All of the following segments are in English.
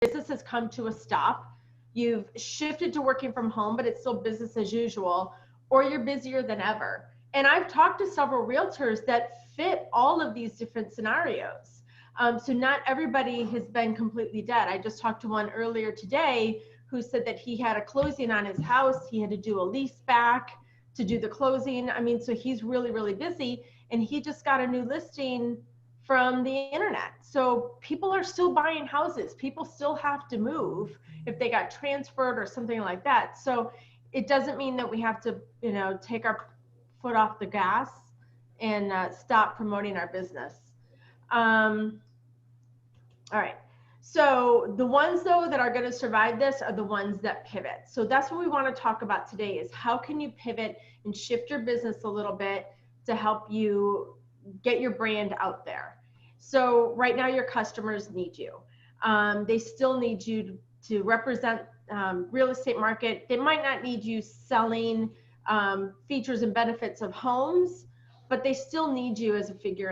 business has come to a stop, you've shifted to working from home, but it's still business as usual, or you're busier than ever. And I've talked to several realtors that fit all of these different scenarios. So not everybody has been completely dead. I just talked to one earlier today who said that he had a closing on his house. He had to do a lease back to do the closing. I mean, so he's really, really busy, and he just got a new listing from the internet. So people are still buying houses. People still have to move if they got transferred or something like that. So it doesn't mean that we have to, you know, take our foot off the gas and stop promoting our business. All right. So the ones though that are going to survive this are the ones that pivot. So that's what we want to talk about today, is how can you pivot and shift your business a little bit to help you get your brand out there. So right now your customers need you. They still need you to represent real estate market. They might not need you selling features and benefits of homes, but they still need you as a figure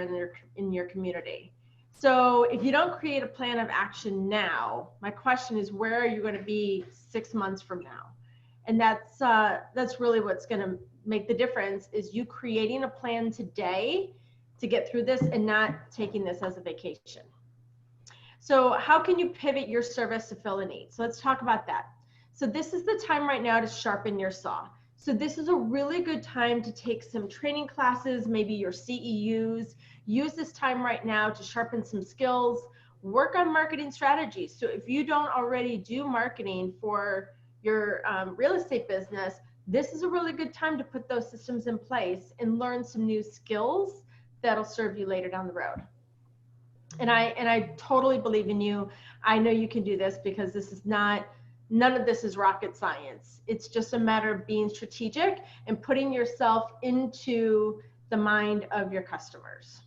in your community. So if you don't create a plan of action now, my question is, where are you going to be 6 months from now? And that's really what's going to make the difference, is you creating a plan today to get through this and not taking this as a vacation. So how can you pivot your service to fill a need? So let's talk about that. So this is the time right now to sharpen your saw. So this is a really good time to take some training classes, maybe your CEUs. Use this time right now to sharpen some skills, work on marketing strategies. So if you don't already do marketing for your real estate business, this is a really good time to put those systems in place and learn some new skills that'll serve you later down the road. And I totally believe in you. I know you can do this, because this is none of this is rocket science. It's just a matter of being strategic and putting yourself into the mind of your customers.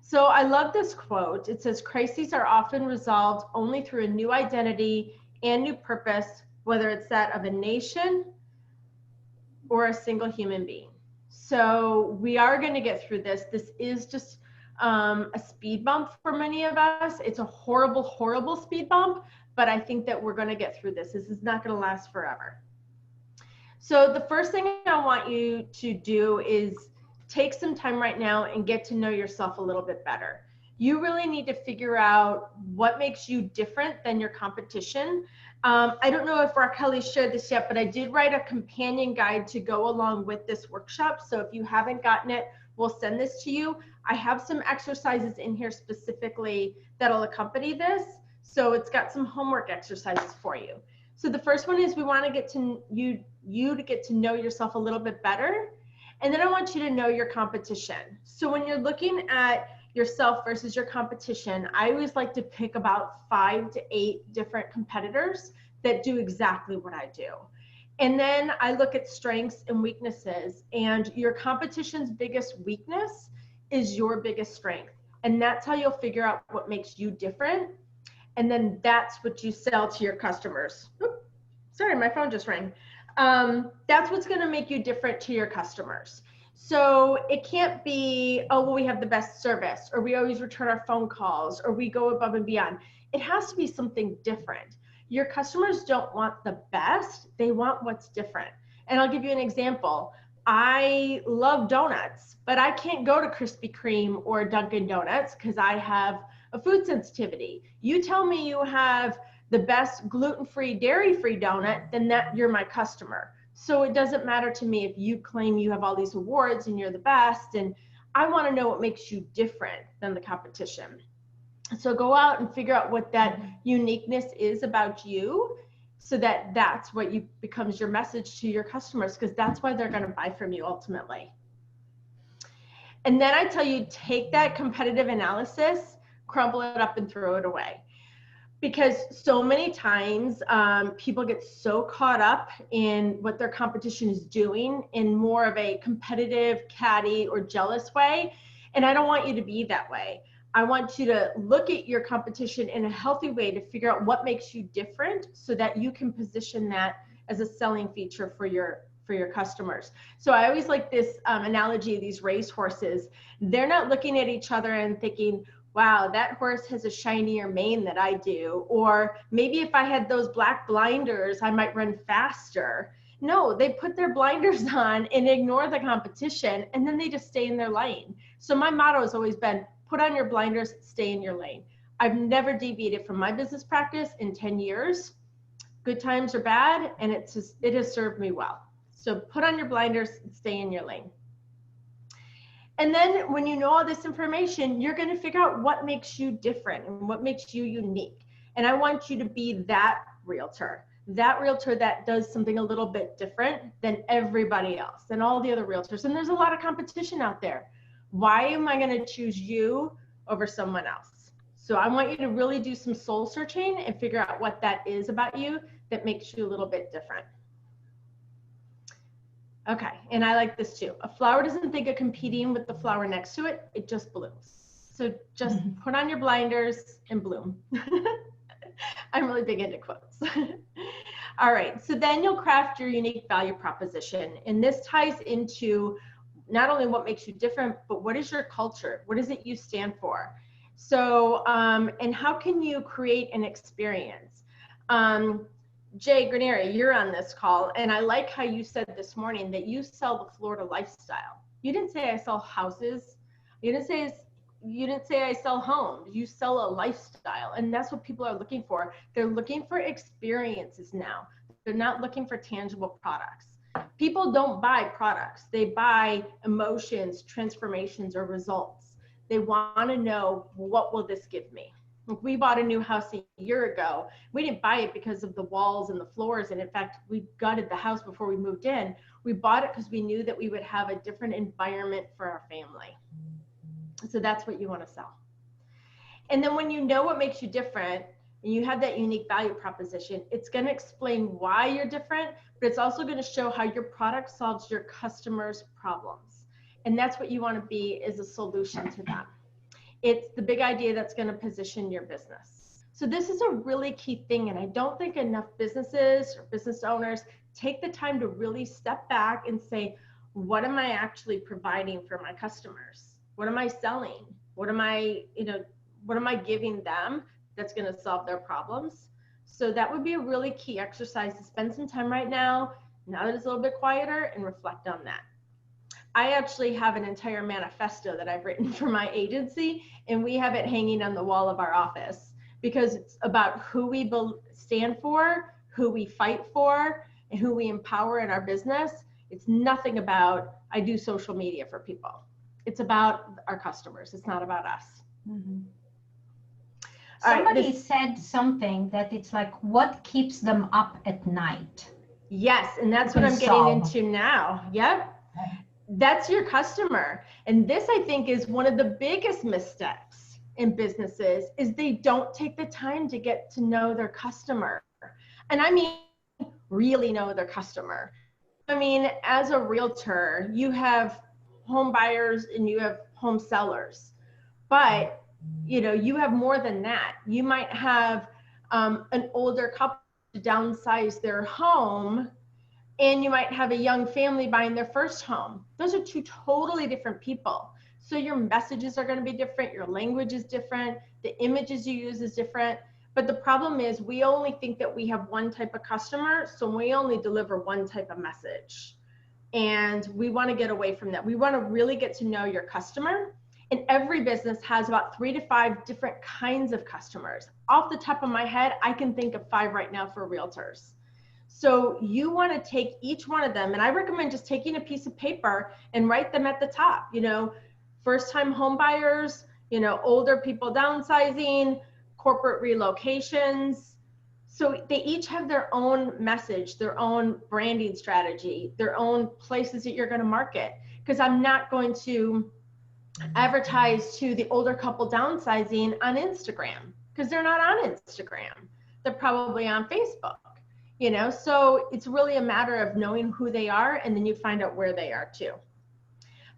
So I love this quote. It says, crises are often resolved only through a new identity and new purpose, whether it's that of a nation or a single human being. So we are going to get through this. This is just a speed bump for many of us. It's a horrible, horrible speed bump, but I think that we're going to get through this. This is not going to last forever. So the first thing I want you to do is take some time right now and get to know yourself a little bit better. You really need to figure out what makes you different than your competition. I don't know if Raquel shared this yet, but I did write a companion guide to go along with this workshop. So if you haven't gotten it, we'll send this to you. I have some exercises in here specifically that'll accompany this. So it's got some homework exercises for you. So the first one is, we want to get to you to get to know yourself a little bit better. And then I want you to know your competition. So when you're looking at yourself versus your competition, I always like to pick about 5 to 8 different competitors that do exactly what I do. And then I look at strengths and weaknesses, and your competition's biggest weakness is your biggest strength. And that's how you'll figure out what makes you different. And then that's what you sell to your customers. Oops, sorry, my phone just rang. That's what's going to make you different to your customers. So it can't be, oh, well, we have the best service, or we always return our phone calls, or we go above and beyond. It has to be something different. Your customers don't want the best, they want what's different. And I'll give you an example. I love donuts, but I can't go to Krispy Kreme or Dunkin' Donuts because I have a food sensitivity. You tell me you have the best gluten-free, dairy-free donut, then you're my customer. So it doesn't matter to me if you claim you have all these awards and you're the best, and I want to know what makes you different than the competition. So go out and figure out what that uniqueness is about you, so that that's what becomes your message to your customers, because that's why they're going to buy from you ultimately. And then I tell you, take that competitive analysis, crumble it up and throw it away. Because so many times people get so caught up in what their competition is doing in more of a competitive, catty, or jealous way. And I don't want you to be that way. I want you to look at your competition in a healthy way to figure out what makes you different, so that you can position that as a selling feature for your customers. So I always like this analogy of these race horses. They're not looking at each other and thinking, wow, that horse has a shinier mane than I do. Or maybe if I had those black blinders, I might run faster. No, they put their blinders on and ignore the competition, and then they just stay in their lane. So my motto has always been, put on your blinders, stay in your lane. I've never deviated from my business practice in 10 years. Good times or bad, and it has served me well. So put on your blinders and stay in your lane. And then when you know all this information, you're going to figure out what makes you different and what makes you unique. And I want you to be that realtor that does something a little bit different than everybody else, than all the other realtors. And there's a lot of competition out there. Why am I going to choose you over someone else? So I want you to really do some soul searching and figure out what that is about you that makes you a little bit different. Okay, and I like this too. A flower doesn't think of competing with the flower next to it, it just blooms. So just put on your blinders and bloom. I'm really big into quotes. All right, so then you'll craft your unique value proposition. And this ties into not only what makes you different, but what is your culture? What is it you stand for? So, and how can you create an experience? Jay Granieri, you're on this call, and I like how you said this morning that you sell the Florida lifestyle. You didn't say I sell houses. You didn't say I sell homes. You sell a lifestyle, and that's what people are looking for. They're looking for experiences now. They're not looking for tangible products. People don't buy products. They buy emotions, transformations, or results. They want to know, what will this give me? We bought a new house a year ago. We didn't buy it because of the walls and the floors. And in fact, we gutted the house before we moved in. We bought it because we knew that we would have a different environment for our family. So that's what you want to sell. And then when you know what makes you different and you have that unique value proposition, it's going to explain why you're different, but it's also going to show how your product solves your customers' problems. And that's what you want to be, is a solution to them. It's the big idea that's going to position your business. So this is a really key thing, and I don't think enough businesses or business owners take the time to really step back and say, what am I actually providing for my customers? What am I selling? What am I giving them that's going to solve their problems? So that would be a really key exercise to spend some time right now that it's a little bit quieter, and reflect on that. I actually have an entire manifesto that I've written for my agency, and we have it hanging on the wall of our office, because it's about who we stand for, who we fight for, and who we empower in our business. It's nothing about, I do social media for people. It's about our customers. It's not about us. Mm-hmm. Somebody said something that it's like, what keeps them up at night? Yes, and that's what I'm getting into now. Yep. That's your customer. And this, I think, is one of the biggest missteps in businesses, is they don't take the time to get to know their customer. And I mean, really know their customer. I mean, as a realtor, you have home buyers and you have home sellers, but you have more than that. You might have an older couple to downsize their home, and you might have a young family buying their first home. Those are two totally different people. So your messages are going to be different. Your language is different. The images you use is different. But the problem is, we only think that we have one type of customer, so we only deliver one type of message. And we want to get away from that. We want to really get to know your customer. And every business has about 3 to 5 different kinds of customers. Off the top of my head, I can think of 5 right now for realtors. So you want to take each one of them, and I recommend just taking a piece of paper and write them at the top. First-time home buyers, older people downsizing, corporate relocations. So they each have their own message, their own branding strategy, their own places that you're going to market. Because I'm not going to advertise to the older couple downsizing on Instagram, because they're not on Instagram. They're probably on Facebook. So it's really a matter of knowing who they are, and then you find out where they are too.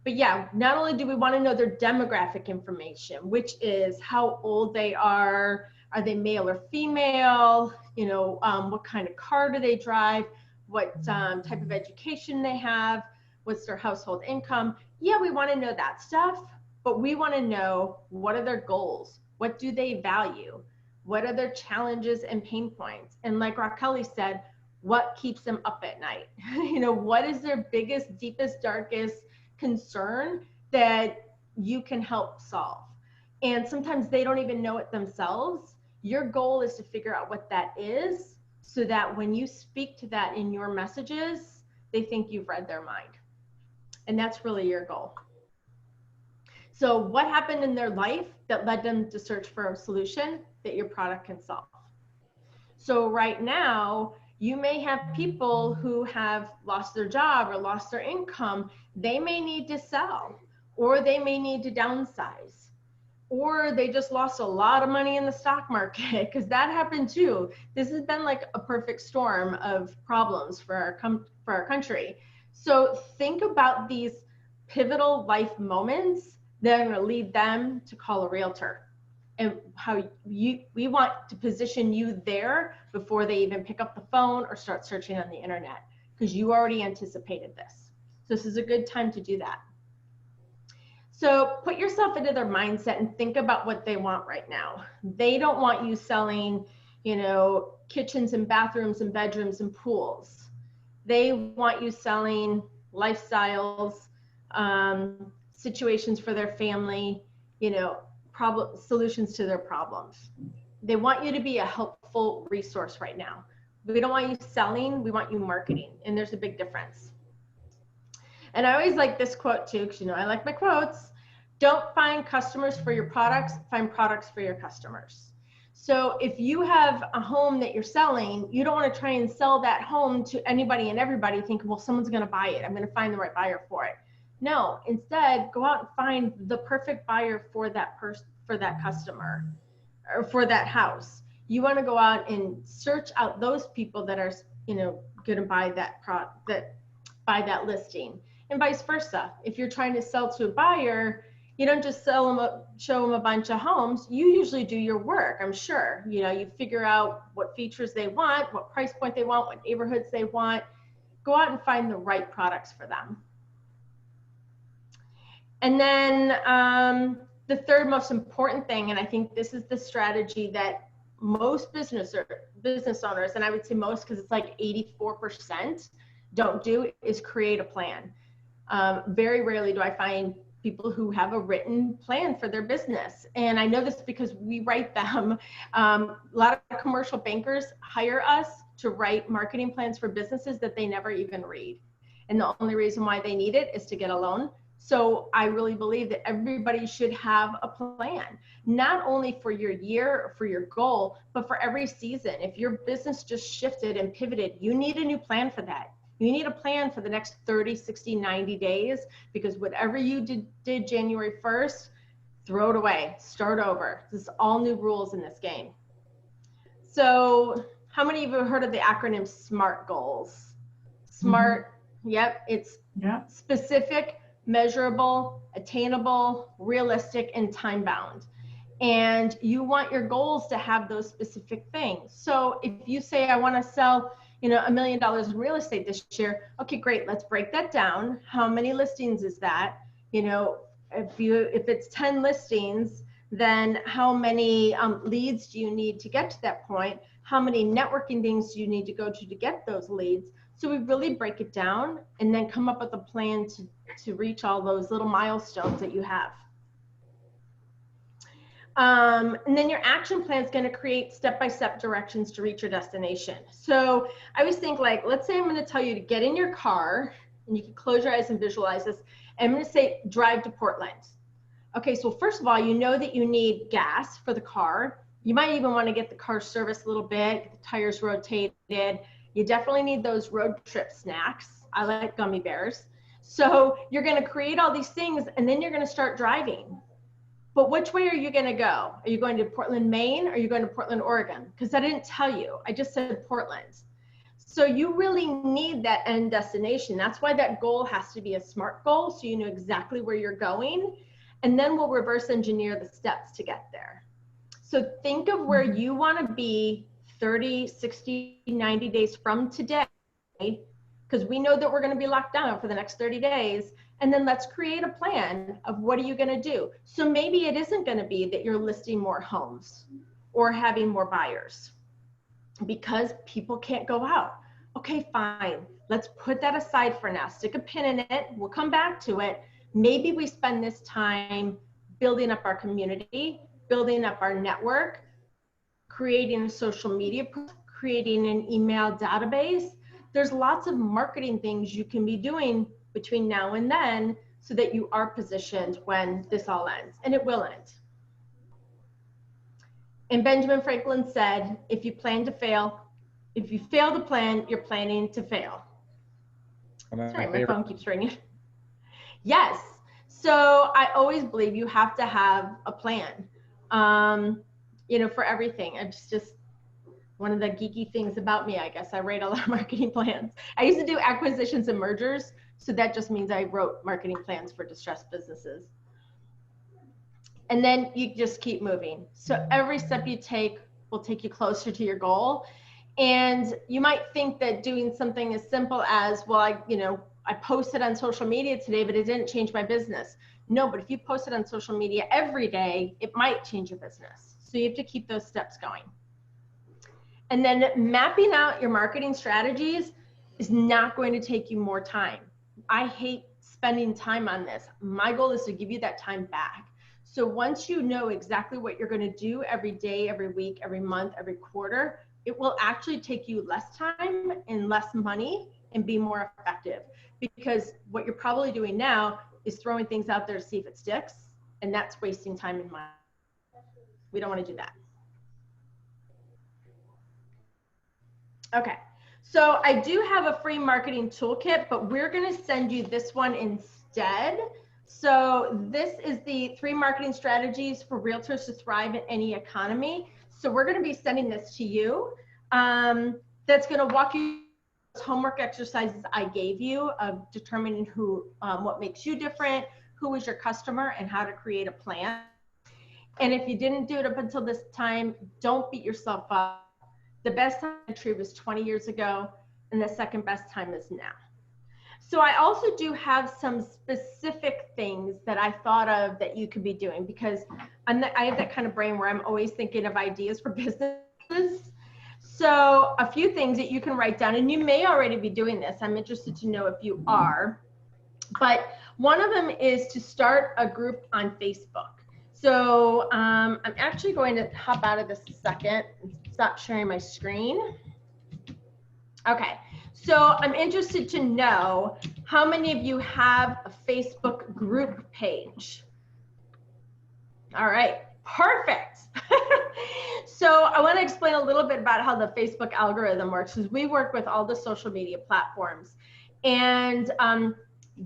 But yeah, not only do we want to know their demographic information, which is how old they are they male or female, what kind of car do they drive, what type of education they have, what's their household income. Yeah, we want to know that stuff, but we want to know, what are their goals? What do they value? What are their challenges and pain points? And like Raquel said, what keeps them up at night? What is their biggest, deepest, darkest concern that you can help solve? And sometimes they don't even know it themselves. Your goal is to figure out what that is, so that when you speak to that in your messages, they think you've read their mind. And that's really your goal. So what happened in their life that led them to search for a solution that your product can solve? So right now, you may have people who have lost their job or lost their income. They may need to sell, or they may need to downsize, or they just lost a lot of money in the stock market, because that happened too. This has been like a perfect storm of problems for our country. So think about these pivotal life moments that are going to lead them to call a realtor, and how we want to position you there before they even pick up the phone or start searching on the internet, because you already anticipated this. So this is a good time to do that. So put yourself into their mindset and think about what they want right now. They don't want you selling, kitchens and bathrooms and bedrooms and pools. They want you selling lifestyles, situations for their family, solutions to their problems. They want you to be a helpful resource right now. We don't want you selling, we want you marketing, and there's a big difference. And I always like this quote too, because I like my quotes. Don't find customers for your products, find products for your customers. So if you have a home that you're selling, you don't want to try and sell that home to anybody and everybody thinking, well, someone's going to buy it, I'm going to find the right buyer for it. No, instead, go out and find the perfect buyer for that person, for that customer, or for that house. You want to go out and search out those people that are, going to buy that buy that listing, and vice versa. If you're trying to sell to a buyer, you don't just show them a bunch of homes. You usually do your work, I'm sure. You figure out what features they want, what price point they want, what neighborhoods they want. Go out and find the right products for them. And then the third most important thing, and I think this is the strategy that most business owners, and I would say most because it's like 84%, don't do, is create a plan. Very rarely do I find people who have a written plan for their business. And I know this because we write them. A lot of commercial bankers hire us to write marketing plans for businesses that they never even read. And the only reason why they need it is to get a loan. So I really believe that everybody should have a plan, not only for your year or for your goal, but for every season. If your business just shifted and pivoted, you need a new plan for that. You need a plan for the next 30, 60, 90 days, because whatever you did January 1st, throw it away, start over. This is all new rules in this game. So how many of you have heard of the acronym SMART goals? SMART, yep, it's specific, measurable, attainable, realistic, and time bound. And you want your goals to have those specific things. So if you say, I want to sell $1 million in real estate this year. Okay, great. Let's break that down. How many listings is that? If it's 10 listings, then how many leads do you need to get to that point? How many networking things do you need to go to get those leads? So we really break it down and then come up with a plan to reach all those little milestones that you have. And then your action plan is going to create step-by-step directions to reach your destination. So I always think, like, let's say I'm going to tell you to get in your car, and you can close your eyes and visualize this. I'm going to say drive to Portland. Okay, so first of all, you know that you need gas for the car. You might even want to get the car serviced a little bit, get the tires rotated. You definitely need those road trip snacks. I like gummy bears. So you're going to create all these things, and then you're going to start driving. But which way are you going to go? Are you going to Portland, Maine, or are you going to Portland, Oregon? Because I didn't tell you. I just said Portland. So you really need that end destination. That's why that goal has to be a SMART goal, so you know exactly where you're going. And then we'll reverse engineer the steps to get there. So think of where you want to be 30, 60, 90 days from today, because we know that we're going to be locked down for the next 30 days. And then let's create a plan of what are you going to do. So maybe it isn't going to be that you're listing more homes or having more buyers because people can't go out. Okay, fine. Let's put that aside for now. Stick a pin in it. We'll come back to it. Maybe we spend this time building up our community, building up our network, creating a social media, creating an email database. There's lots of marketing things you can be doing between now and then so that you are positioned when this all ends, and it will end. And Benjamin Franklin said, if you plan to fail, if you fail to plan, you're planning to fail. Sorry, my phone keeps ringing. Yes. So I always believe you have to have a plan, you know, for everything. It's just one of the geeky things about me, I guess. I write a lot of marketing plans. I used to do acquisitions and mergers. So that just means I wrote marketing plans for distressed businesses. And then you just keep moving. So every step you take will take you closer to your goal. And you might think that doing something as simple as, well, I posted on social media today, but it didn't change my business. No, but if you post it on social media every day, it might change your business. So you have to keep those steps going. And then mapping out your marketing strategies is not going to take you more time. I hate spending time on this. My goal is to give you that time back. So once you know exactly what you're going to do every day, every week, every month, every quarter, it will actually take you less time and less money and be more effective. Because what you're probably doing now is throwing things out there to see if it sticks, and that's wasting time and money. We don't want to do that. Okay, so I do have a free marketing toolkit, but we're going to send you this one instead. So this is the 3 marketing strategies for realtors to thrive in any economy. So we're going to be sending this to you. That's going to walk you through homework exercises I gave you of determining what makes you different, who is your customer, and how to create a plan. And if you didn't do it up until this time, don't beat yourself up. The best time entry was 20 years ago, and the second best time is now. So I also do have some specific things that I thought of that you could be doing, because I have that kind of brain where I'm always thinking of ideas for businesses. So a few things that you can write down, and you may already be doing this. I'm interested to know if you are. But one of them is to start a group on Facebook. So I'm actually going to hop out of this a second and stop sharing my screen. Okay, so I'm interested to know how many of you have a Facebook group page. All right, perfect. So I want to explain a little bit about how the Facebook algorithm works, because we work with all the social media platforms. And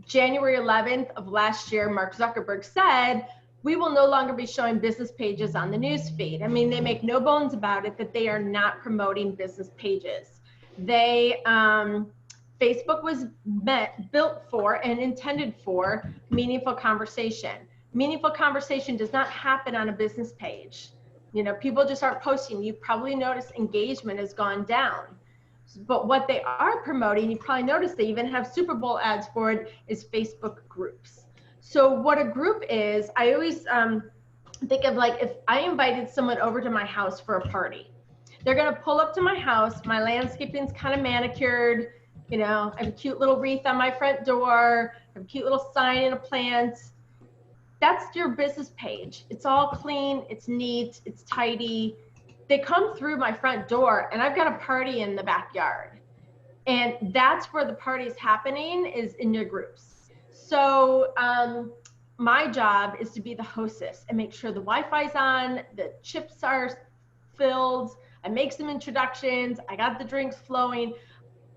January 11th of last year, Mark Zuckerberg said, we will no longer be showing business pages on the news feed. I mean, they make no bones about it that they are not promoting business pages. Facebook was built for and intended for meaningful conversation. Meaningful conversation does not happen on a business page. You know, people just aren't posting. You probably notice engagement has gone down. But what they are promoting, you probably noticed they even have Super Bowl ads for it, is Facebook groups. So what a group is, I always think of, like, if I invited someone over to my house for a party. They're going to pull up to my house. My landscaping's kind of manicured. You know, I have a cute little wreath on my front door. I have a cute little sign and a plant. That's your business page. It's all clean. It's neat. It's tidy. They come through my front door and I've got a party in the backyard. And that's where the party is happening, is in your groups. So my job is to be the hostess and make sure the Wi-Fi's on, the chips are filled, I make some introductions, I got the drinks flowing.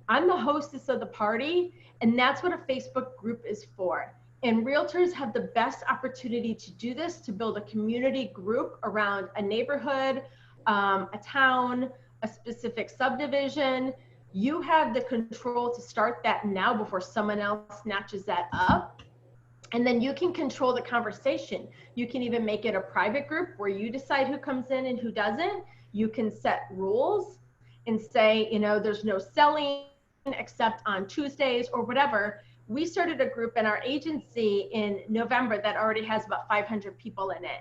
I'm the hostess of the party, and that's what a Facebook group is for. And realtors have the best opportunity to do this, to build a community group around a neighborhood, a town, a specific subdivision. You have the control to start that now before someone else snatches that up. And then you can control the conversation. You can even make it a private group where you decide who comes in and who doesn't. You can set rules and say, you know, there's no selling except on Tuesdays or whatever. we started a group in our agency in November that already has about 500 people in it.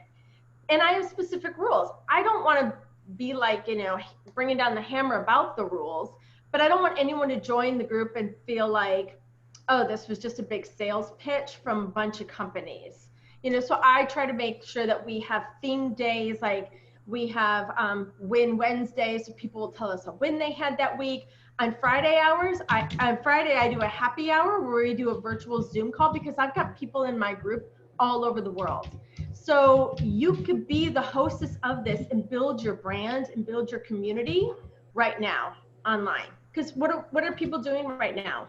And I have specific rules. I don't want to be like, you know, bringing down the hammer about the rules, but I don't want anyone to join the group and feel like, oh, this was just a big sales pitch from a bunch of companies. You know, so I try to make sure that we have themed days, like we have Win Wednesdays, so people will tell us a win they had that week. On Friday I do a happy hour where we do a virtual Zoom call because I've got people in my group all over the world. So you could be the hostess of this and build your brand and build your community right now online. Because what are people doing right now?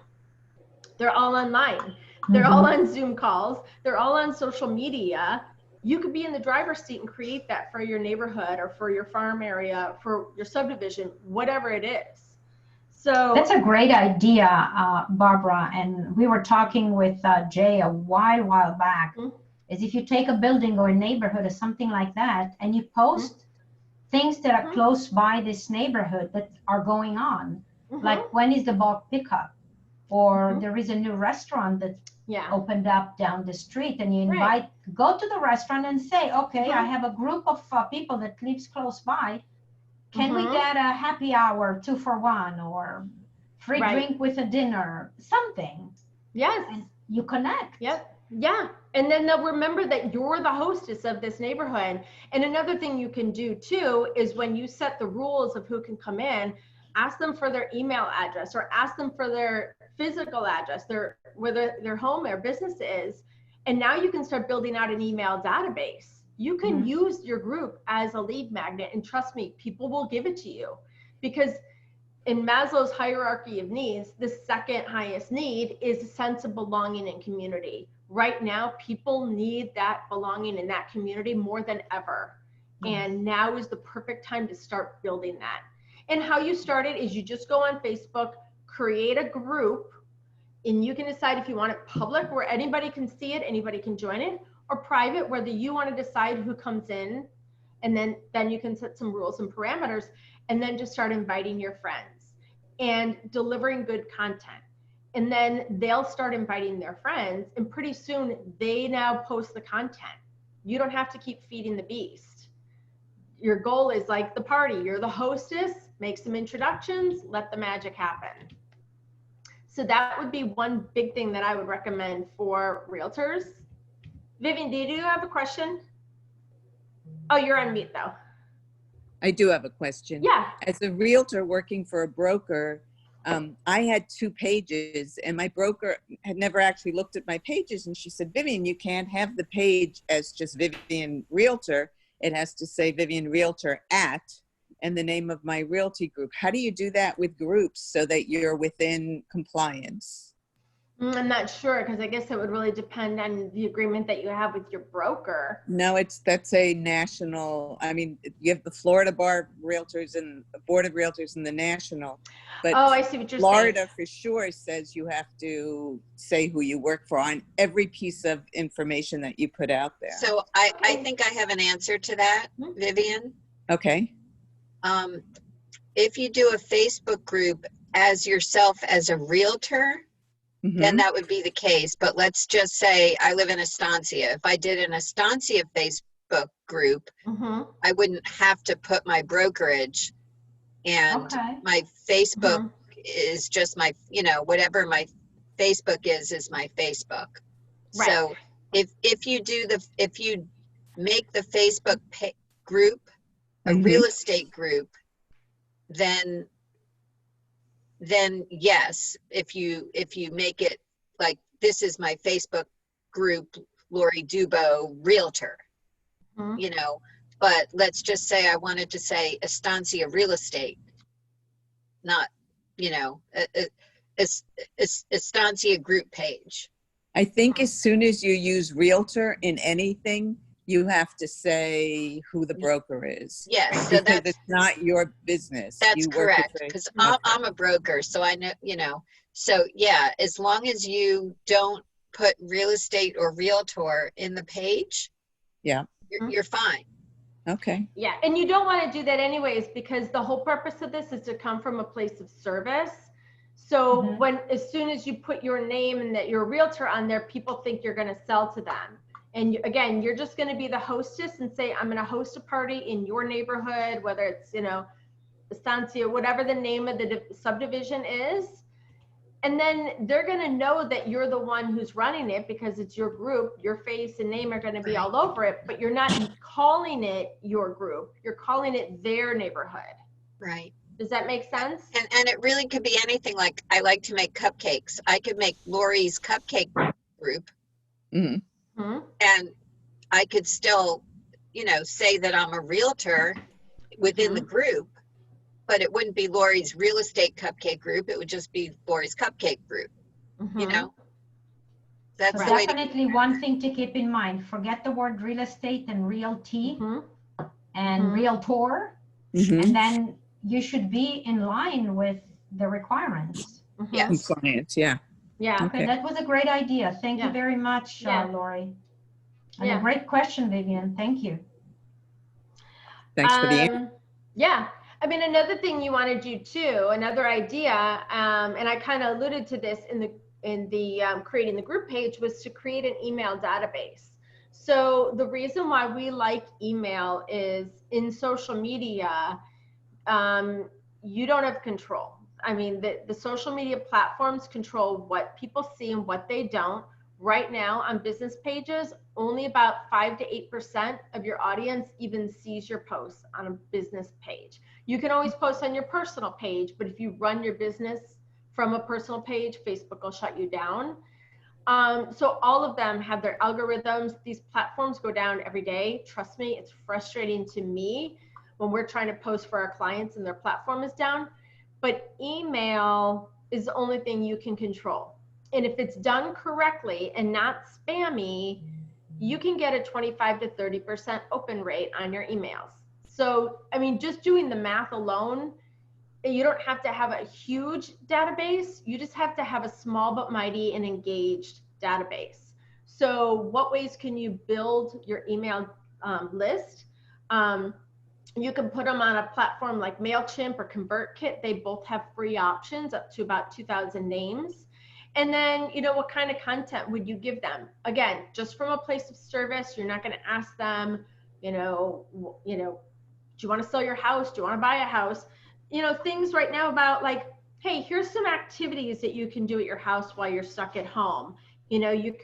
They're all online. They're all on Zoom calls. They're all on social media. You could be in the driver's seat and create that for your neighborhood or for your farm area, for your subdivision, whatever it is. So that's a great idea, Barbara. And we were talking with Jay a while back. Is if you take a building or a neighborhood or something like that, and you post things that are close by this neighborhood that are going on, like when is the bulk pickup, or there is a new restaurant that opened up down the street, and you invite, go to the restaurant and say, okay, I have a group of people that lives close by. Can we get a happy hour 2 for 1 or free drink with a dinner, something? Yes. And you connect. Yep. Yeah. And then they'll remember that you're the hostess of this neighborhood. And another thing you can do too is when you set the rules of who can come in, ask them for their email address or ask them for their physical address, where their home, their business is. And now you can start building out an email database. You can use your group as a lead magnet, and trust me, people will give it to you, because in Maslow's hierarchy of needs, the second highest need is a sense of belonging and community. Right now, people need that belonging in that community more than ever. And now is the perfect time to start building that. And how you start it is you just go on Facebook, create a group, and you can decide if you want it public where anybody can see it, anybody can join it, or private, whether you want to decide who comes in, and then you can set some rules and parameters, and then just start inviting your friends and delivering good content. And then they'll start inviting their friends, and pretty soon they now post the content. You don't have to keep feeding the beast. Your goal is like the party. You're the hostess, make some introductions, let the magic happen. So that would be one big thing that I would recommend for realtors. Vivian, do you have a question? Oh, you're on mute though. I do have a question. Yeah. As a realtor working for a broker, I had 2 pages, and my broker had never actually looked at my pages. And she said, Vivian, you can't have the page as just Vivian Realtor. It has to say Vivian Realtor @ and the name of my realty group. How do you do that with groups so that you're within compliance? I'm not sure, because I guess it would really depend on the agreement that you have with your broker. No, that's a national. I mean, you have the Florida Bar Realtors and the Board of Realtors and the national. But oh, I see what you're Florida saying. for sure says you have to say who you work for on every piece of information that you put out there. So I think I have an answer to that, Vivian. Okay. If you do a Facebook group as yourself as a realtor, then that would be the case. But let's just say I live in Estancia. If I did an Estancia Facebook group, I wouldn't have to put my brokerage, and my Facebook is just my, whatever my Facebook is my Facebook. Right. So if you make the Facebook group a real estate group, then yes, if you make it like, this is my Facebook group, Lori Dubo Realtor, but let's just say I wanted to say Estancia Real Estate, not, Estancia group page. I think as soon as you use realtor in anything, you have to say who the broker is. Yes, so because it's not your business. That's correct, because I'm a broker, so I know, so yeah, as long as you don't put real estate or realtor in the page, yeah, you're fine. Okay. Yeah, and you don't want to do that anyways, because the whole purpose of this is to come from a place of service. So when, as soon as you put your name and that you're a realtor on there, people think you're going to sell to them. And again, you're just going to be the hostess and say, I'm going to host a party in your neighborhood, whether it's, Estancia, whatever the name of the subdivision is. And then they're going to know that you're the one who's running it because it's your group. Your face and name are going to be all over it, but you're not calling it your group. You're calling it their neighborhood. Right. Does that make sense? And it really could be anything. Like, I like to make cupcakes. I could make Lori's cupcake group. Mm-hmm. And I could still, say that I'm a realtor within the group, but it wouldn't be Lori's real estate cupcake group. It would just be Lori's cupcake group. That's so definitely one thing to keep in mind. Forget the word real estate and realty and realtor. And then you should be in line with the requirements. Yes. Compliance, yeah. Yeah. Okay, that was a great idea. Thank you very much, Lori. And a great question, Vivian. Thank you. Thanks for the answer. Yeah. I mean, another thing you want to do too, another idea, and I kind of alluded to this in the creating the group page, was to create an email database. So the reason why we like email is in social media, you don't have control. I mean, the social media platforms control what people see and what they don't. Right now on business pages, only about 5 to 8% of your audience even sees your posts on a business page. You can always post on your personal page, but if you run your business from a personal page, Facebook will shut you down. So all of them have their algorithms. These platforms go down every day. Trust me, it's frustrating to me when we're trying to post for our clients and their platform is down. But email is the only thing you can control. And if it's done correctly and not spammy, you can get a 25 to 30% open rate on your emails. So, I mean, just doing the math alone, you don't have to have a huge database. You just have to have a small but mighty and engaged database. So what ways can you build your email list? You can put them on a platform like MailChimp or ConvertKit. They both have free options up to about 2,000 names. And then, what kind of content would you give them? Again, just from a place of service. You're not going to ask them, do you want to sell your house? Do you want to buy a house? Things right now about like, hey, here's some activities that you can do at your house while you're stuck at home. You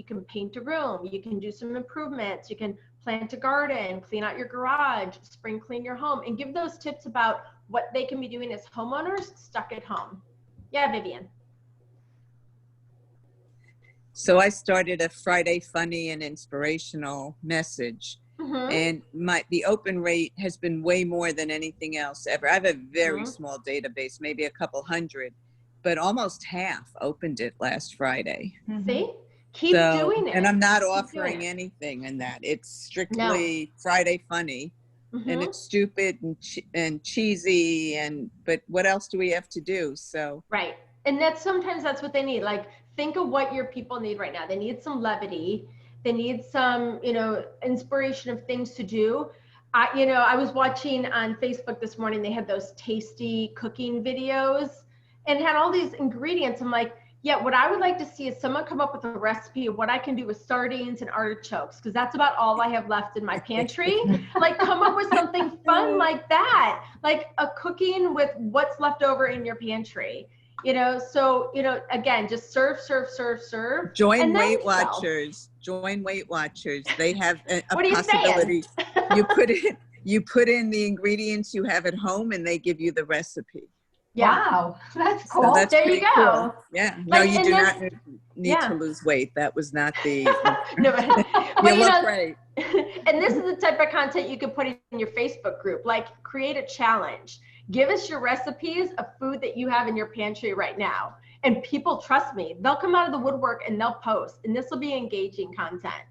can paint a room, you can do some improvements, you can plant a garden, clean out your garage, spring clean your home, and give those tips about what they can be doing as homeowners stuck at home. Yeah, Vivian. So I started a Friday funny and inspirational message. And the open rate has been way more than anything else ever. I have a very small database, maybe a couple hundred, but almost half opened it last Friday. See? Keep doing it. And I'm not offering anything in that. It's strictly Friday funny. And it's stupid and cheesy, but what else do we have to do? So right. And sometimes that's what they need. Like, think of what your people need right now. They need some levity. They need some, inspiration of things to do. I was watching on Facebook this morning, they had those tasty cooking videos and had all these ingredients. I'm like, yeah, what I would like to see is someone come up with a recipe of what I can do with sardines and artichokes, because that's about all I have left in my pantry. Like, come up with something fun like that, like a cooking with what's left over in your pantry. So, again, just serve. Join Weight Watchers. Join Weight Watchers. They have a possibility. You put in the ingredients you have at home and they give you the recipe. Yeah. Wow, that's cool. So that's there you go. Cool. Yeah. No, you do not need to lose weight. That was not the. No, but you look great. And this is the type of content you can put in your Facebook group. Like, create a challenge. Give us your recipes of food that you have in your pantry right now. And people, trust me, they'll come out of the woodwork and they'll post. And this will be engaging content.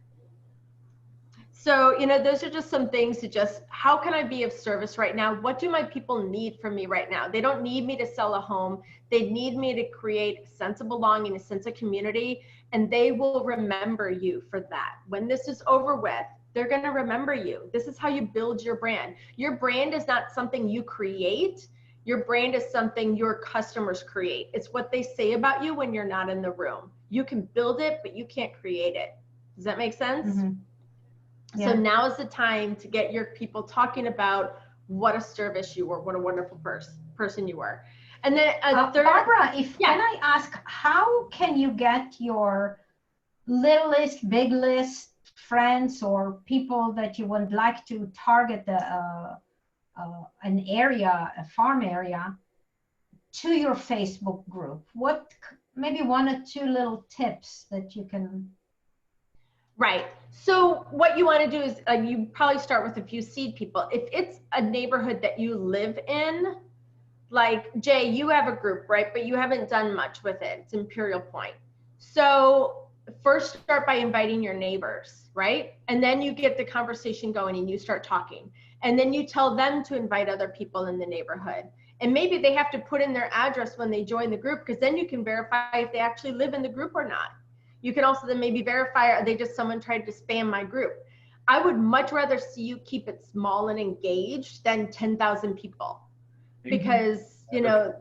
So, those are just some things to how can I be of service right now? What do my people need from me right now? They don't need me to sell a home. They need me to create a sense of belonging, a sense of community, and they will remember you for that. When this is over with, they're going to remember you. This is how you build your brand. Your brand is not something you create. Your brand is something your customers create. It's what they say about you when you're not in the room. You can build it, but you can't create it. Does that make sense? Mm-hmm. Yeah. So now is the time to get your people talking about what a service you were, what a wonderful person you were. And then third, Barbara, can I ask, how can you get your little list, big list friends or people that you would like to target an area, a farm area, to your Facebook group? What, maybe one or two little tips that you can. Right. So what you want to do is you probably start with a few seed people. If it's a neighborhood that you live in, like Jay, you have a group, right? But you haven't done much with it. It's Imperial Point. So first start by inviting your neighbors, right? And then you get the conversation going and you start talking. And then you tell them to invite other people in the neighborhood. And maybe they have to put in their address when they join the group, because then you can verify if they actually live in the group or not. You can also then maybe verify, are they just someone tried to spam my group? I would much rather see you keep it small and engaged than 10,000 people. Because, you know,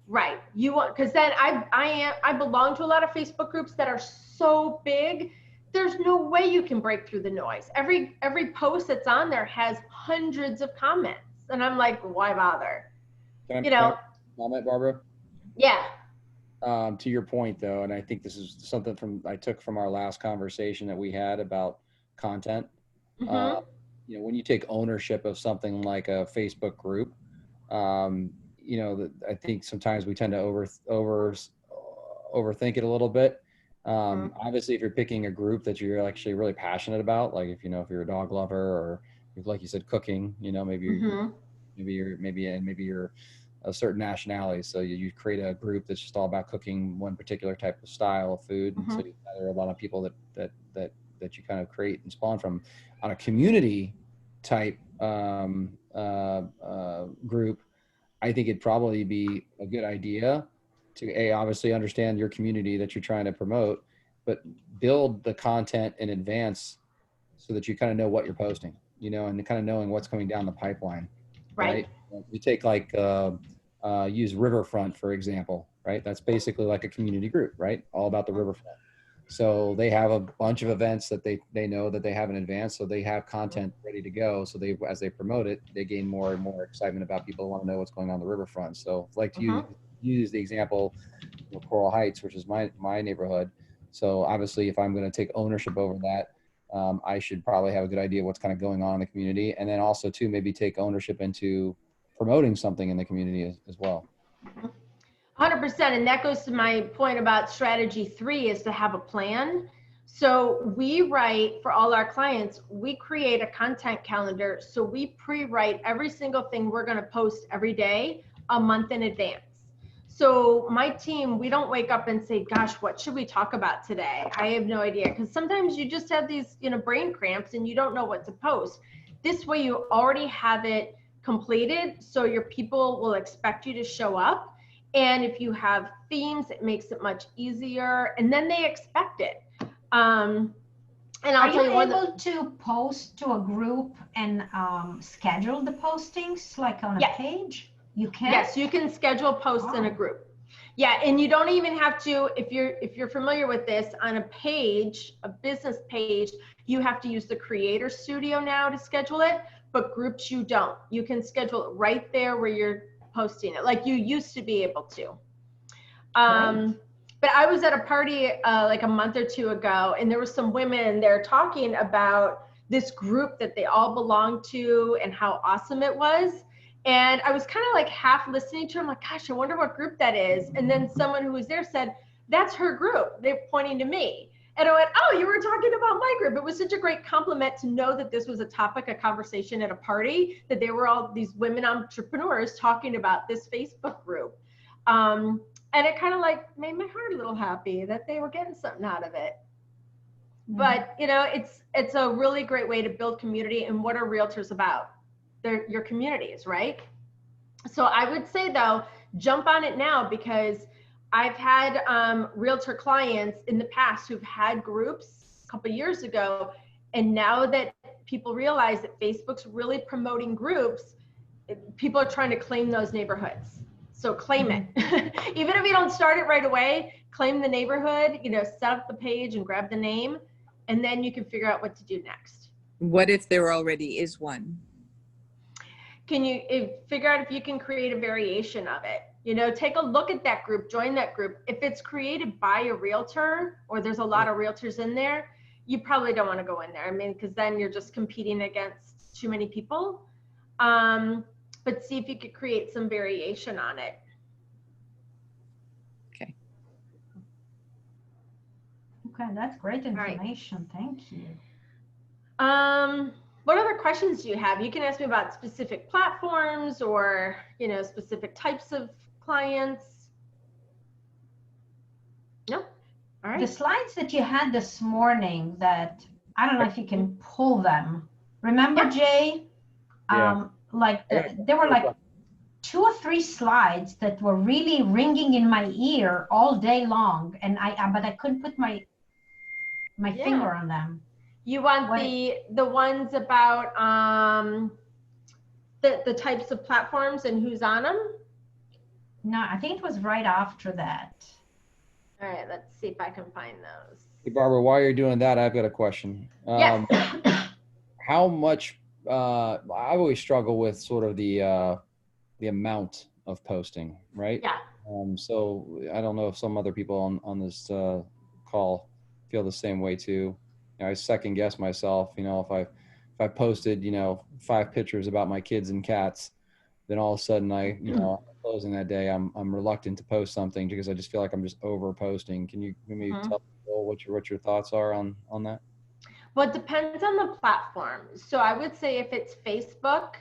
right. You want, because then I belong to a lot of Facebook groups that are so big, there's no way you can break through the noise. Every post that's on there has hundreds of comments. And I'm like, why bother? Can I comment, Barbara? Yeah. To your point though, and I think this is something I took from our last conversation that we had about content. Mm-hmm. You know, when you take ownership of something like a Facebook group, you know, I think sometimes we tend to overthink it a little bit. Obviously, if you're picking a group that you're actually really passionate about, like if you're a dog lover, or like you said, cooking, you know, maybe you're a certain nationality, so you create a group that's just all about cooking one particular type of style of food, and so there are a lot of people that you kind of create and spawn from. On a community type group, I think it'd probably be a good idea to obviously understand your community that you're trying to promote, but build the content in advance so that you kind of know what you're posting, you know, and kind of knowing what's coming down the pipeline. Right. You take like use Riverfront, for example, right? That's basically like a community group, right? All about the riverfront. So they have a bunch of events that they know that they have in advance. So they have content ready to go. So as they promote it, they gain more and more excitement about people who want to know what's going on the riverfront. So like to use the example of Coral Heights, which is my neighborhood. So obviously if I'm going to take ownership over that, I should probably have a good idea of what's kind of going on in the community. And then also to maybe take ownership into promoting something in the community as well. 100%. And that goes to my point about strategy 3 is to have a plan. So we write for all our clients, we create a content calendar. So we pre-write every single thing we're going to post every day a month in advance. So my team, we don't wake up and say, gosh, what should we talk about today? I have no idea. Because sometimes you just have these, you know, brain cramps and you don't know what to post. This way you already have it completed. So your people will expect you to show up. And if you have themes, it makes it much easier. And then they expect it. And I'll tell you, are you able to post to a group and schedule the postings like on a page? You can? Yes, you can schedule posts in a group. Yeah, and you don't even have to, if you're familiar with this, on a page, a business page, you have to use the Creator Studio now to schedule it, but groups you don't. You can schedule it right there where you're posting it, like you used to be able to. But I was at a party like a month or two ago, and there were some women there talking about this group that they all belonged to and how awesome it was. And I was kind of like half listening to them, like, gosh, I wonder what group that is. And then someone who was there said, that's her group. They're pointing to me. And I went, oh, you were talking about my group. It was such a great compliment to know that this was a topic of conversation at a party, that they were all these women entrepreneurs talking about this Facebook group. And it kind of like made my heart a little happy that they were getting something out of it. But, you know, it's a really great way to build community. And what are realtors about? They're your communities, right? So I would say, though, jump on it now, because I've had realtor clients in the past who've had groups a couple of years ago. And now that people realize that Facebook's really promoting groups, people are trying to claim those neighborhoods. So claim it. Even if you don't start it right away, claim the neighborhood, you know, set up the page and grab the name, and then you can figure out what to do next. What if there already is one? Can you figure out if you can create a variation of it? You know, take a look at that group, join that group. If it's created by a realtor or there's a lot of realtors in there, you probably don't want to go in there. I mean, because then you're just competing against too many people. But see if you could create some variation on it. Okay. Okay, that's great information. Thank you. What other questions do you have? You can ask me about specific platforms or, you know, specific types of clients. No? All right. The slides that you had this morning that, I don't know if you can pull them. Remember, Jay? Yeah. There were like 2 or 3 slides that were really ringing in my ear all day long, and but I couldn't put my finger on them. You want the ones about the types of platforms and who's on them? No, I think it was right after that. All right, let's see if I can find those. Hey, Barbara, while you're doing that, I've got a question. Yeah. How much, I always struggle with sort of the amount of posting, right? Yeah. So I don't know if some other people on this call feel the same way too. You know, I second guess myself, you know, if I posted, you know, 5 pictures about my kids and cats, then all of a sudden you know, closing that day, I'm reluctant to post something because I just feel like I'm just over posting. Can you maybe tell people what your thoughts are on that? Well, it depends on the platform. So I would say if it's Facebook,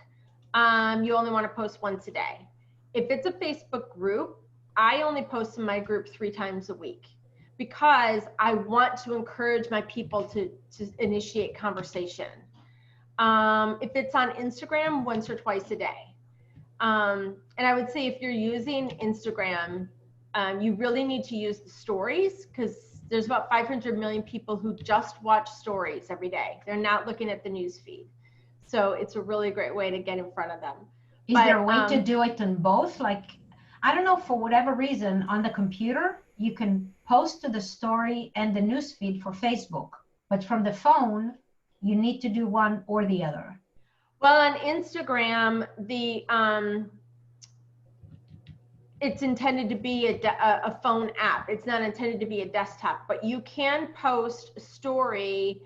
you only want to post once a day. If it's a Facebook group, I only post in my group 3 times a week because I want to encourage my people to initiate conversation. If it's on Instagram, once or twice a day. And I would say if you're using Instagram, you really need to use the stories because there's about 500 million people who just watch stories every day. They're not looking at the news feed. So it's a really great way to get in front of them. Is there a way to do it on both? Like, I don't know, for whatever reason, on the computer, you can post to the story and the news feed for Facebook. But from the phone, you need to do one or the other. Well, on Instagram, it's intended to be a phone app. It's not intended to be a desktop, but you can post a story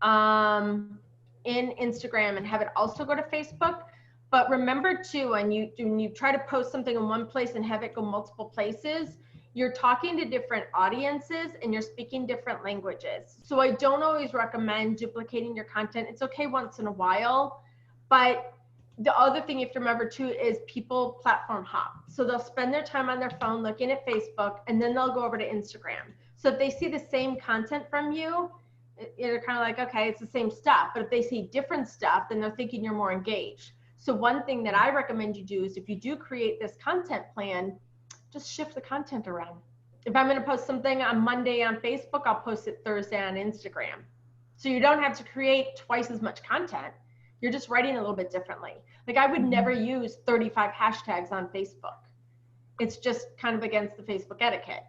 in Instagram and have it also go to Facebook. But remember too, when you try to post something in one place and have it go multiple places, you're talking to different audiences and you're speaking different languages. So I don't always recommend duplicating your content. It's okay once in a while, but the other thing you have to remember too is people platform hop. So they'll spend their time on their phone looking at Facebook and then they'll go over to Instagram. So if they see the same content from you, they're kind of like, okay, it's the same stuff. But if they see different stuff, then they're thinking you're more engaged. So one thing that I recommend you do is if you do create this content plan, just shift the content around. If I'm going to post something on Monday on Facebook, I'll post it Thursday on Instagram. So you don't have to create twice as much content. You're just writing a little bit differently. Like I would never use 35 hashtags on Facebook. It's just kind of against the Facebook etiquette.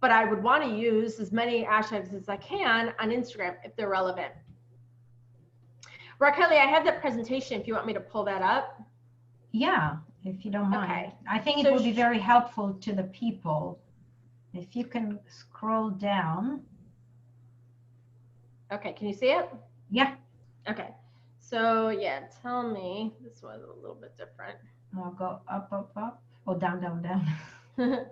But I would want to use as many hashtags as I can on Instagram if they're relevant. Raquel, I have that presentation if you want me to pull that up. Yeah, if you don't mind. Okay. I think it would be very helpful to the people. If you can scroll down. Okay, can you see it? Yeah. Okay. So yeah, tell me, this was a little bit different. I'll go up, up, up. Oh, down, down, down.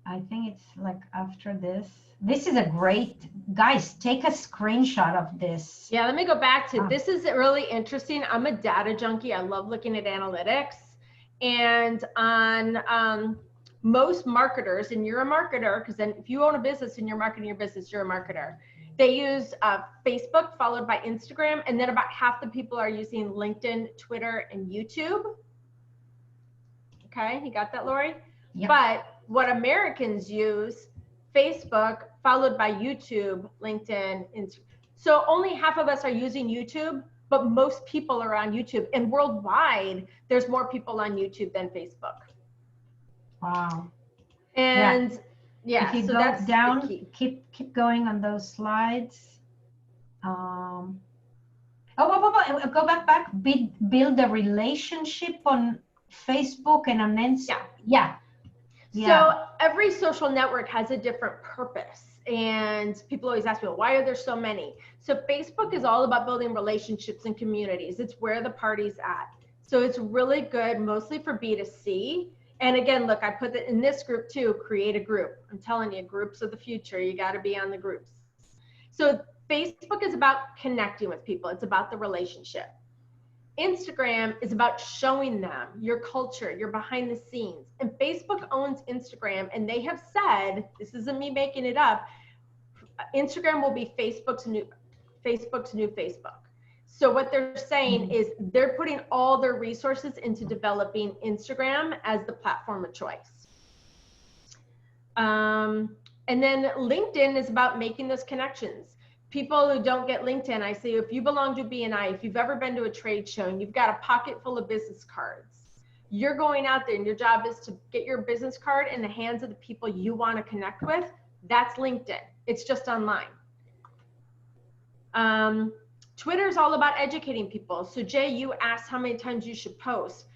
I think it's like after this. This is a great, guys, take a screenshot of this. Yeah, let me go back to, this is really interesting. I'm a data junkie. I love looking at analytics. And on most marketers, and you're a marketer, because then if you own a business and you're marketing your business, you're a marketer. They use Facebook followed by Instagram, and then about half the people are using LinkedIn, Twitter, and YouTube. Okay, you got that, Lori? Yep. But what Americans use, Facebook followed by YouTube, LinkedIn, Instagram. So only half of us are using YouTube. but most people are on YouTube, and worldwide, there's more people on YouTube than Facebook. Wow. And If you so go that's down, the key. keep going on those slides. Go back. Build a relationship on Facebook and on Instagram. Yeah. So every social network has a different purpose. And people always ask me, well, why are there so many? So Facebook is all about building relationships and communities. It's where the party's at. So it's really good, mostly for B2C. And again, look, I put it in this group too, create a group. I'm telling you, groups of the future, you got to be on the groups. So Facebook is about connecting with people. It's about the relationship. Instagram is about showing them your culture, your behind the scenes. And Facebook owns Instagram, and they have said, this isn't me making it up, Instagram will be Facebook's new Facebook. So what they're saying is they're putting all their resources into developing Instagram as the platform of choice. And then LinkedIn is about making those connections. People who don't get LinkedIn, I say, if you belong to BNI, if you've ever been to a trade show and you've got a pocket full of business cards, you're going out there and your job is to get your business card in the hands of the people you want to connect with. That's LinkedIn. It's just online. Twitter is all about educating people. So Jay, you asked how many times you should post.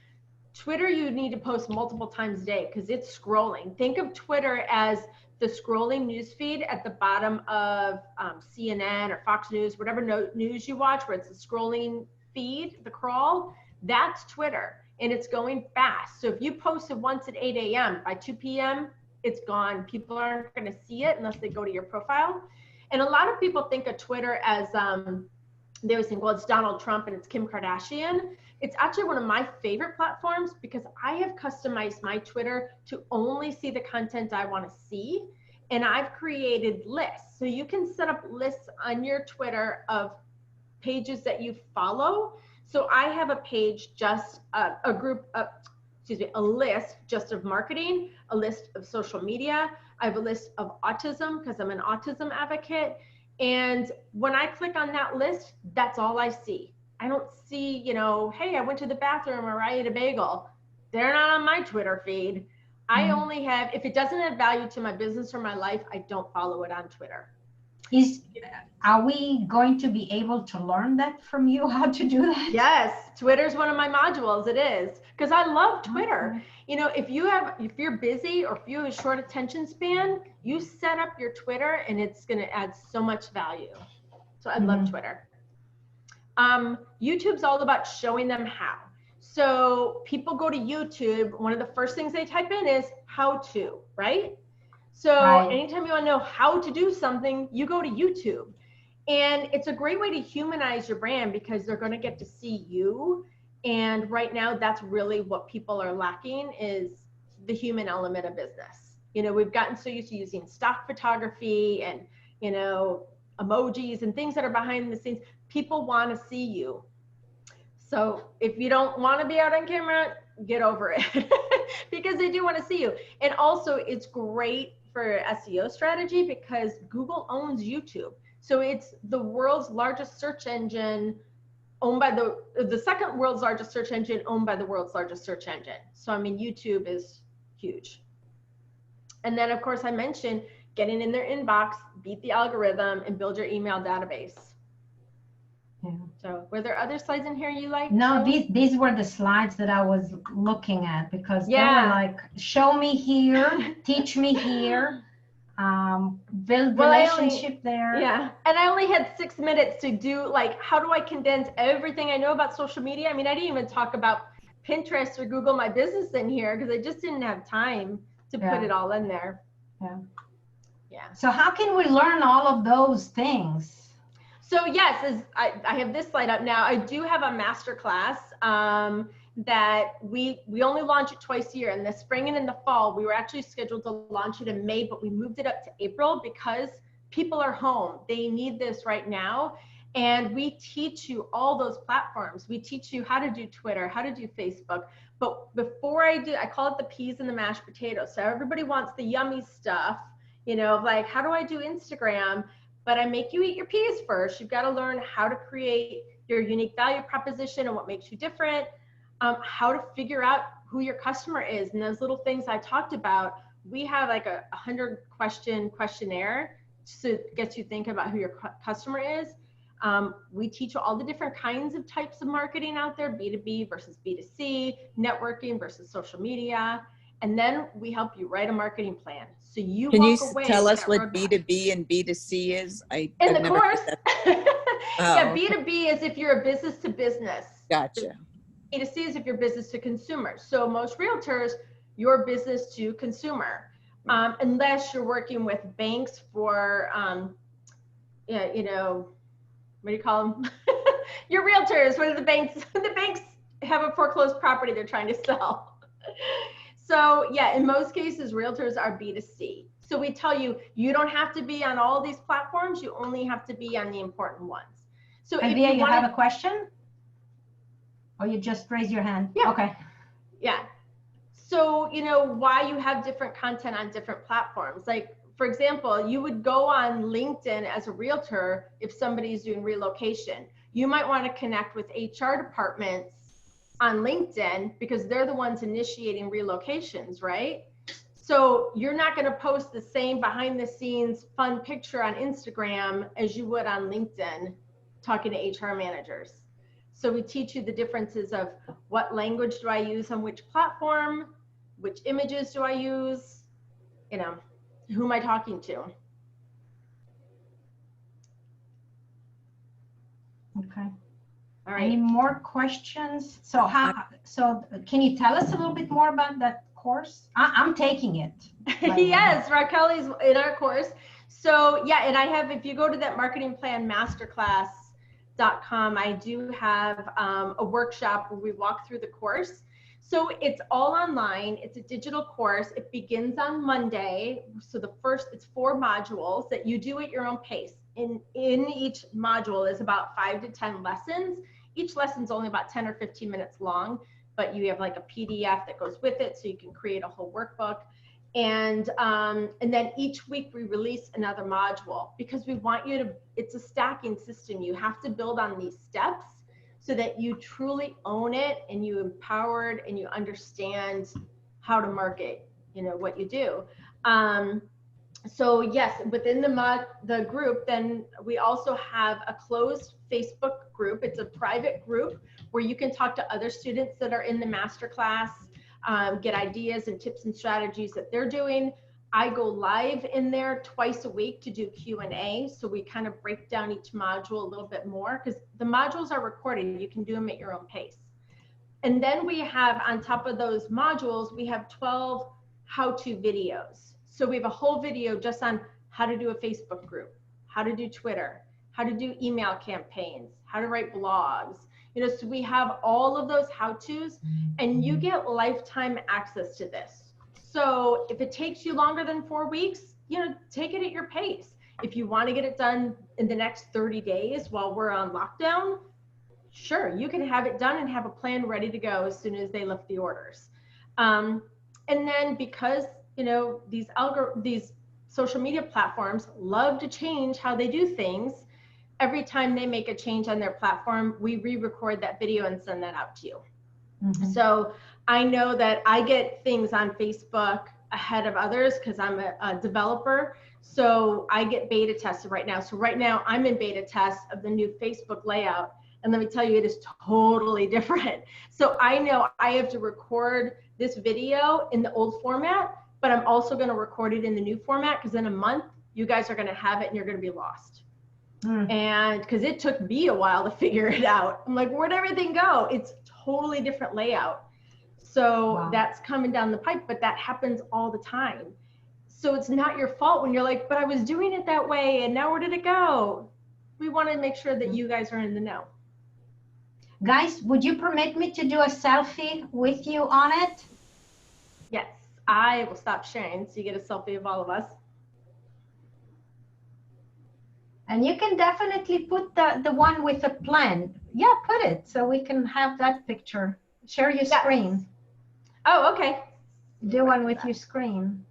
Twitter, you need to post multiple times a day because it's scrolling. Think of Twitter as the scrolling news feed at the bottom of CNN or Fox News, whatever news you watch, where it's a scrolling feed, the crawl, that's Twitter, and it's going fast. So if you posted once at 8 a.m., by 2 p.m., it's gone. People aren't going to see it unless they go to your profile. And a lot of people think of Twitter as, they always think, well, it's Donald Trump and it's Kim Kardashian. It's actually one of my favorite platforms because I have customized my Twitter to only see the content I want to see. And I've created lists. So you can set up lists on your Twitter of pages that you follow. So I have a page, just a list just of marketing, a list of social media. I have a list of autism because I'm an autism advocate. And when I click on that list, that's all I see. I don't see, hey, I went to the bathroom or I ate a bagel. They're not on my Twitter feed. I only have, if it doesn't add value to my business or my life, I don't follow it on Twitter. Are we going to be able to learn that from you, how to do that? Yes, Twitter's one of my modules. It is, because I love Twitter. If you're busy or if you have a short attention span, you set up your Twitter and it's going to add so much value. So I love Twitter. YouTube's all about showing them how. So people go to YouTube, one of the first things they type in is how to, right? So anytime you want to know how to do something, you go to YouTube. And it's a great way to humanize your brand because they're going to get to see you. And right now, that's really what people are lacking is the human element of business. We've gotten so used to using stock photography and, emojis and things that are behind the scenes. People want to see you. So if you don't want to be out on camera, get over it because they do want to see you. And also it's great for SEO strategy because Google owns YouTube. So it's the world's largest search engine owned by the second world's largest search engine owned by the world's largest search engine. So, YouTube is huge. And then of course I mentioned getting in their inbox, beat the algorithm and build your email database. Yeah. So were there other slides in here you liked? No, these were the slides that I was looking at because they were like, show me here, teach me here, build relationship there. Yeah. And I only had 6 minutes to do how do I condense everything I know about social media? I didn't even talk about Pinterest or Google My Business in here because I just didn't have time to put it all in there. Yeah. So how can we learn all of those things? So yes, I have this slide up now. I do have a master class that we only launch it twice a year. In the spring and in the fall, we were actually scheduled to launch it in May, but we moved it up to April because people are home. They need this right now. And we teach you all those platforms. We teach you how to do Twitter, how to do Facebook. But before I call it the peas and the mashed potatoes. So everybody wants the yummy stuff, how do I do Instagram? But I make you eat your peas first. You've got to learn how to create your unique value proposition and what makes you different, how to figure out who your customer is. And those little things I talked about, we have like a 100-question questionnaire to get you thinking about who your customer is. We teach you all the different kinds of types of marketing out there, B2B versus B2C, networking versus social media. And then we help you write a marketing plan. So you Can you walk away tell with us that what roadmap. B2B and B2C is? In I've the never heard course, that. yeah, Oh, B2B is if you're a business to business. gotcha. B2C is if you're business to consumer. So most realtors, you're business to consumer, unless you're working with banks for, yeah, you know, what do you call them? Your realtors. What are the banks? The banks have a foreclosed property they're trying to sell. So yeah, in most cases, realtors are B2C. So we tell you, you don't have to be on all these platforms. You only have to be on the important ones. So if Olivia, you wanna, have a question? Or you just raise your hand? Yeah. Okay. Yeah. So, you know, why you have different content on different platforms. Like, for example, you would go on LinkedIn as a realtor if somebody's doing relocation. You might want to connect with HR departments on LinkedIn because they're the ones initiating relocations, right? So you're not going to post the same behind the scenes fun picture on Instagram as you would on LinkedIn talking to HR managers. So we teach you the differences of what language do I use on which platform, which images do I use, you know, who am I talking to? Okay. All right. Any more questions? So can you tell us a little bit more about that course? I'm taking it. Yes, Raquel is in our course. So yeah, and I have, if you go to that marketing plan masterclass.com, I do have a workshop where we walk through the course. So it's all online. It's a digital course. It begins on Monday. So it's 4 modules that you do at your own pace. In each module is about 5 to 10 lessons. Each lesson's only about 10 or 15 minutes long, but you have like a PDF that goes with it, so you can create a whole workbook. And then each week we release another module because we want you to, it's a stacking system. You have to build on these steps so that you truly own it and you empower it and you understand how to market, you know, what you do. So yes, within the group, then we also have a closed Facebook group. It's a private group where you can talk to other students that are in the masterclass, get ideas and tips and strategies that they're doing. I go live in there twice a week to do Q&A. So we kind of break down each module a little bit more because the modules are recorded. You can do them at your own pace. And then we have, on top of those modules, we have 12 how-to videos. So we have a whole video just on how to do a Facebook group, how to do Twitter, how to do email campaigns, how to write blogs. You know, so we have all of those how-tos, and you get lifetime access to this. So if it takes you longer than 4 weeks, you know, take it at your pace. If you want to get it done in the next 30 days while we're on lockdown, sure, you can have it done and have a plan ready to go as soon as they lift the orders. And then because, you know, these social media platforms love to change how they do things, every time they make a change on their platform, we re-record that video and send that out to you. Mm-hmm. So I know that I get things on Facebook ahead of others because I'm a developer. So I get beta tested right now. So right now I'm in beta test of the new Facebook layout. And let me tell you, it is totally different. So I know I have to record this video in the old format, but I'm also going to record it in the new format because in a month, you guys are going to have it and you're going to be lost. And because it took me a while to figure it out. I'm like, where'd everything go? It's totally different layout. So wow. That's coming down the pipe, but that happens all the time. So it's not your fault when you're like, but I was doing it that way and now where did it go? We want to make sure that you guys are in the know. Guys, would you permit me to do a selfie with you on it? Yes, I will stop sharing so you get a selfie of all of us. And you can definitely put the one with the plan. Yeah, put it so we can have that picture. Share your screen. Oh, okay. Do one with your screen.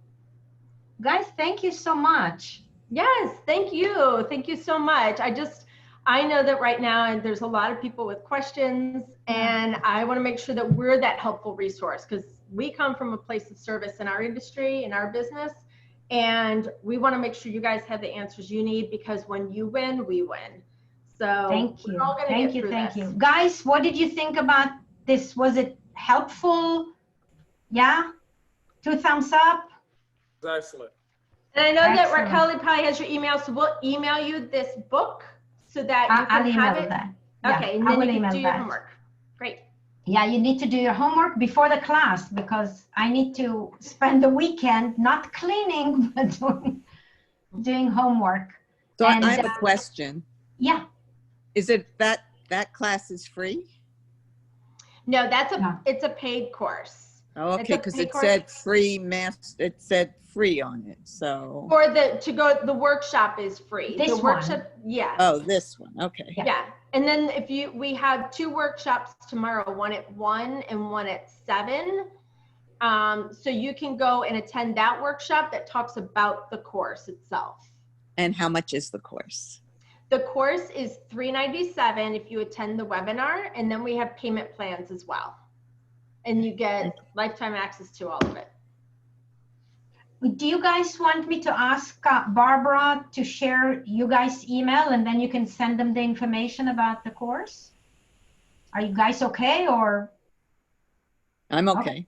Guys, thank you so much. Yes, thank you. Thank you so much. I know that right now, and there's a lot of people with questions, and I want to make sure that we're that helpful resource, because we come from a place of service in our industry, in our business, and we want to make sure you guys have the answers you need, because when you win, we win. So thank you. we're all gonna Thank get you. through Thank this. you. Guys, what did you think about this? Was it helpful? Yeah? 2 thumbs up? Excellent. And I know that Excellent. Raquel probably has your email, so we'll email you this book so that you I'll can email have it. that. Yeah, Okay, and I then will you can email do your that. homework. Great. Yeah, you need to do your homework before the class, because I need to spend the weekend not cleaning, but doing homework. So And, I have a question. Yeah. Is it that class is free? No, that's No. it's a paid course. Oh, okay, a because paid it course. said free it said free on it, so. For the workshop is free. This the one. workshop, yes. Oh, this one, okay. Yeah. And then we have 2 workshops tomorrow, one at 1 and one at 7. So you can go and attend that workshop that talks about the course itself. And how much is the course? The course is $397 if you attend the webinar, and then we have payment plans as well. And you get lifetime access to all of it. Do you guys want me to ask Barbara to share you guys' email, and then you can send them the information about the course? Are you guys okay, or? I'm okay.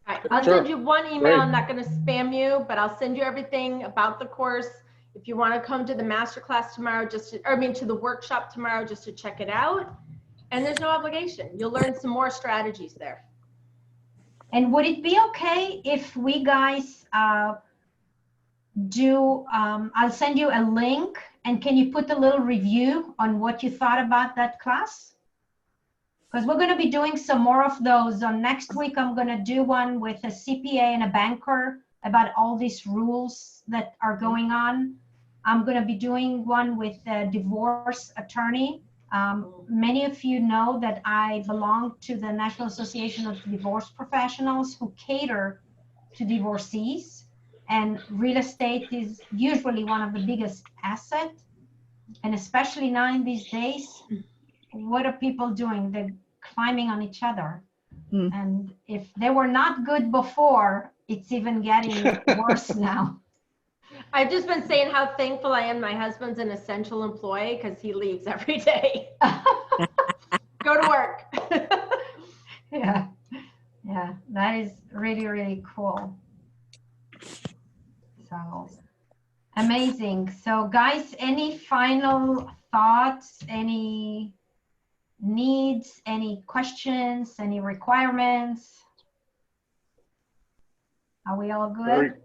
All right, I'll Sure. send you one email. Great. I'm not going to spam you, but I'll send you everything about the course. If you want to come to the masterclass tomorrow, to the workshop tomorrow, just to check it out. And there's no obligation. You'll learn some more strategies there. And would it be okay if we guys I'll send you a link, and can you put a little review on what you thought about that class? Because we're going to be doing some more of those. Next week, I'm going to do one with a CPA and a banker about all these rules that are going on. I'm going to be doing one with a divorce attorney. Many of you know that I belong to the National Association of Divorce Professionals, who cater to divorcees, and real estate is usually one of the biggest assets. And especially now in these days, what are people doing? They're climbing on each other. And if they were not good before, it's even getting worse now. I've just been saying how thankful I am my husband's an essential employee, because he leaves every day. Go to work. Yeah, that is really, really cool. So amazing. So guys, any final thoughts, any needs, any questions, any requirements? Are we all good?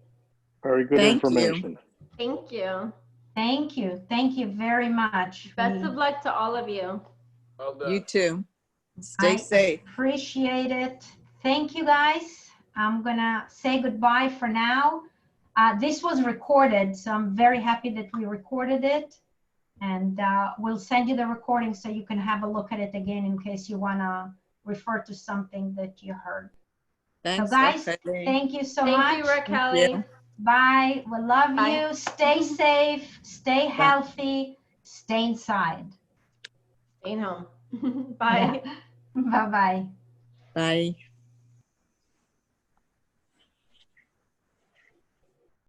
Very good Thank you. information. Thank you. Thank you. Thank you very much. Best of luck to all of you. Well done. You too. Stay safe. Appreciate it. Thank you, guys. I'm gonna say goodbye for now. This was recorded, so I'm very happy that we recorded it. And we'll send you the recording so you can have a look at it again in case you wanna refer to something that you heard. Thanks, So guys, Raquel. thank you so much. Thank you, Raquel. Thank you. Bye. We love Bye. you. Stay safe. Stay healthy. Stay inside. Staying home. Bye. Yeah. Bye-bye. Bye.